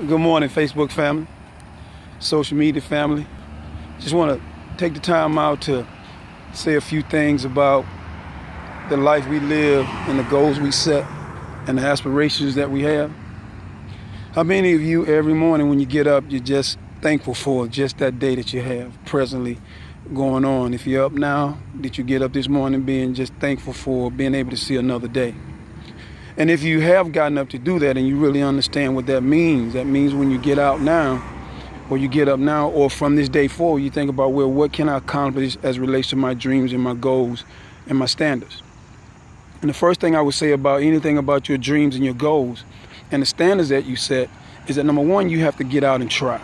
Good morning, Facebook family, social media family. Just want to take the time out to say a few things about the life we live and the goals we set and the aspirations that we have. How many of you every morning when you get up, you're just thankful for just that day that you have presently going on? If you're up now, did you get up this morning being just thankful for being able to see another day? And if you have gotten up to do that and you really understand what that means when you get out now, or you get up now, or from this day forward, you think about, well, what can I accomplish as it relates to my dreams and my goals and my standards? And the first thing I would say about anything about your dreams and your goals and the standards that you set is that, number one, you have to get out and try.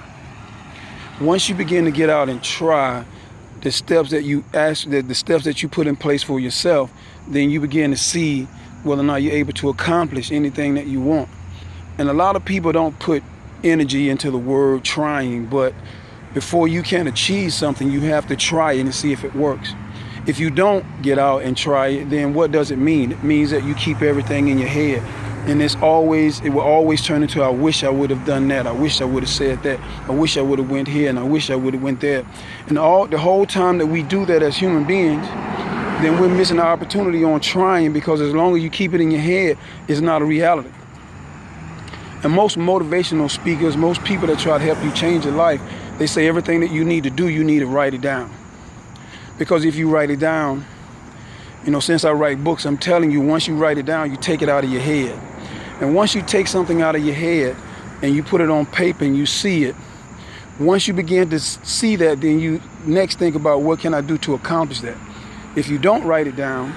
Once you begin to get out and try the steps that the steps that you put in place for yourself, then you begin to see whether or not you're able to accomplish anything that you want. And a lot of people don't put energy into the word trying, but before you can achieve something, you have to try it and see if it works. If you don't get out and try it, then what does it mean? It means that you keep everything in your head. And it will always turn into, I wish I would have done that. I wish I would have said that. I wish I would have went here, and I wish I would have went there. And the whole time that we do that as human beings, then we're missing the opportunity on trying, because as long as you keep it in your head, it's not a reality. And most motivational speakers, most people that try to help you change your life, they say everything that you need to do, you need to write it down. Because if you write it down, since I write books, I'm telling you, once you write it down, you take it out of your head. And once you take something out of your head and you put it on paper and you see it, once you begin to see that, then you next think about, what can I do to accomplish that? If you don't write it down,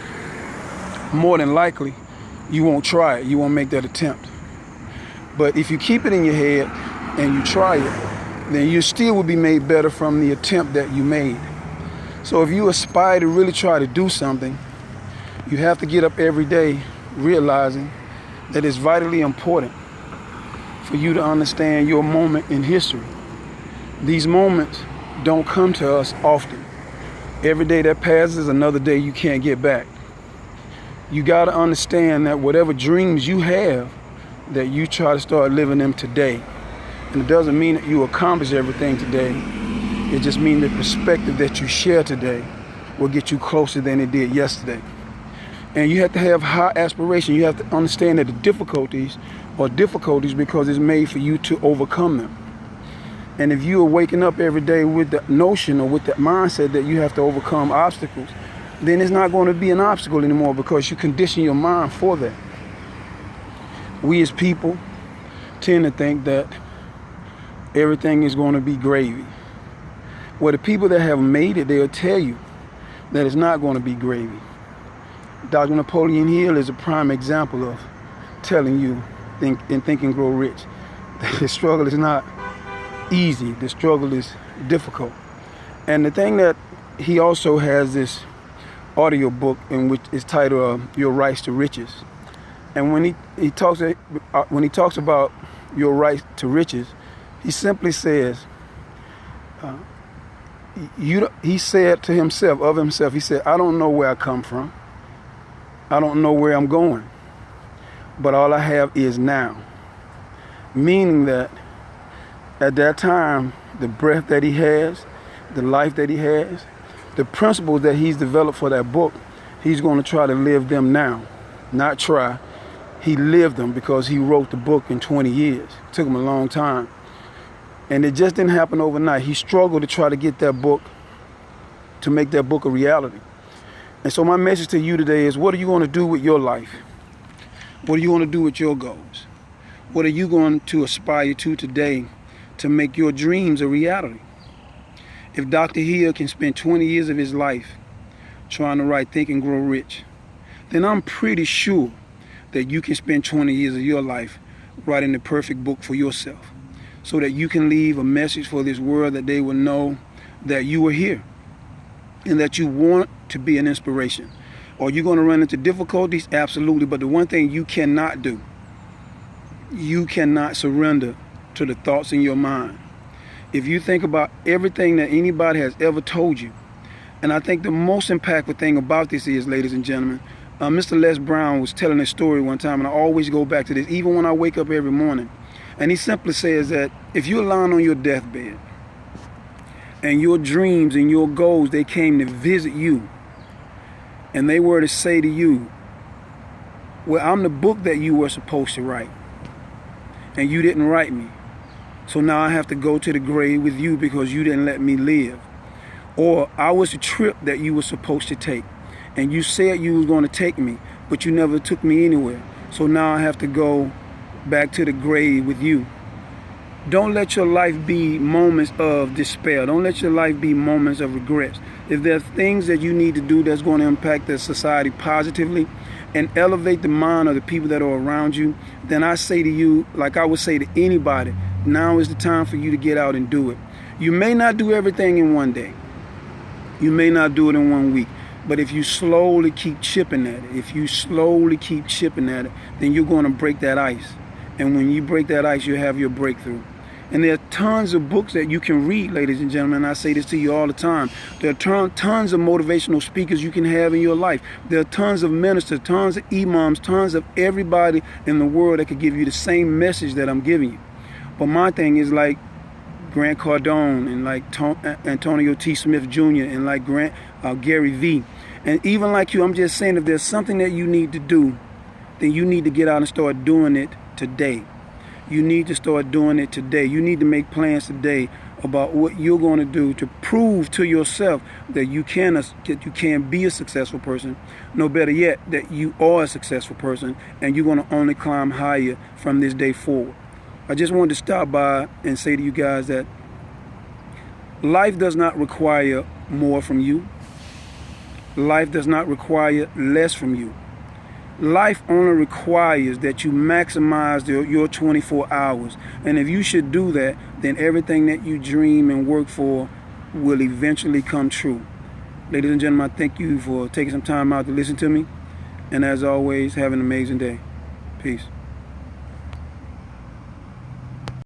more than likely, you won't try it. You won't make that attempt. But if you keep it in your head and you try it, then you still will be made better from the attempt that you made. So if you aspire to really try to do something, you have to get up every day realizing that it's vitally important for you to understand your moment in history. These moments don't come to us often. Every day that passes is another day you can't get back. You got to understand that whatever dreams you have, that you try to start living them today. And it doesn't mean that you accomplish everything today. It just means the perspective that you share today will get you closer than it did yesterday. And you have to have high aspiration. You have to understand that the difficulties are difficulties because it's made for you to overcome them. And if you are waking up every day with the notion or with that mindset that you have to overcome obstacles, then it's not going to be an obstacle anymore, because you condition your mind for that. We as people tend to think that everything is going to be gravy. Well, the people that have made it, they'll tell you that it's not going to be gravy. Dr. Napoleon Hill is a prime example of telling you, Think and Grow Rich, that the struggle is not easy. The struggle is difficult. And the thing that he also has this audio book in which is titled Your Rights to Riches. And when he talks about your right to riches, he simply says, he said to himself, of himself, he said, I don't know where I come from. I don't know where I'm going. But all I have is now. Meaning that at that time, the breath that he has, the life that he has, the principles that he's developed for that book, he's going to try to live them now. Not try. He lived them, because he wrote the book in 20 years. It took him a long time. And it just didn't happen overnight. He struggled to try to get that book, to make that book a reality. And so my message to you today is, what are you going to do with your life? What are you going to do with your goals? What are you going to aspire to today to make your dreams a reality? If Dr. Hill can spend 20 years of his life trying to write Think and Grow Rich, then I'm pretty sure that you can spend 20 years of your life writing the perfect book for yourself, so that you can leave a message for this world, that they will know that you are here and that you want to be an inspiration. Are you going to run into difficulties? Absolutely. But the one thing you cannot do, you cannot surrender to the thoughts in your mind. If you think about everything that anybody has ever told you, and I think the most impactful thing about this is, ladies and gentlemen, Mr. Les Brown was telling a story one time, and I always go back to this, even when I wake up every morning. And he simply says that if you're lying on your deathbed and your dreams and your goals, they came to visit you, and they were to say to you, well, I'm the book that you were supposed to write, and you didn't write me. So now I have to go to the grave with you because you didn't let me live. Or I was the trip that you were supposed to take, and you said you was going to take me, but you never took me anywhere. So now I have to go back to the grave with you. Don't let your life be moments of despair. Don't let your life be moments of regrets. If there's things that you need to do that's going to impact the society positively and elevate the mind of the people that are around you, then I say to you, like I would say to anybody, now is the time for you to get out and do it. You may not do everything in one day. You may not do it in 1 week. But if you slowly keep chipping at it, then you're going to break that ice. And when you break that ice, you have your breakthrough. And there are tons of books that you can read, ladies and gentlemen. I say this to you all the time. There are tons of motivational speakers you can have in your life. There are tons of ministers, tons of imams, tons of everybody in the world that could give you the same message that I'm giving you. But my thing is like Grant Cardone and like Antonio T. Smith Jr. and like Gary Vee. And even like you, I'm just saying, if there's something that you need to do, then you need to get out and start doing it today. You need to start doing it today. You need to make plans today about what you're going to do to prove to yourself that you can be a successful person. No, better yet, that you are a successful person, and you're going to only climb higher from this day forward. I just wanted to stop by and say to you guys that life does not require more from you. Life does not require less from you. Life only requires that you maximize your 24 hours. And if you should do that, then everything that you dream and work for will eventually come true. Ladies and gentlemen, I thank you for taking some time out to listen to me. And as always, have an amazing day. Peace.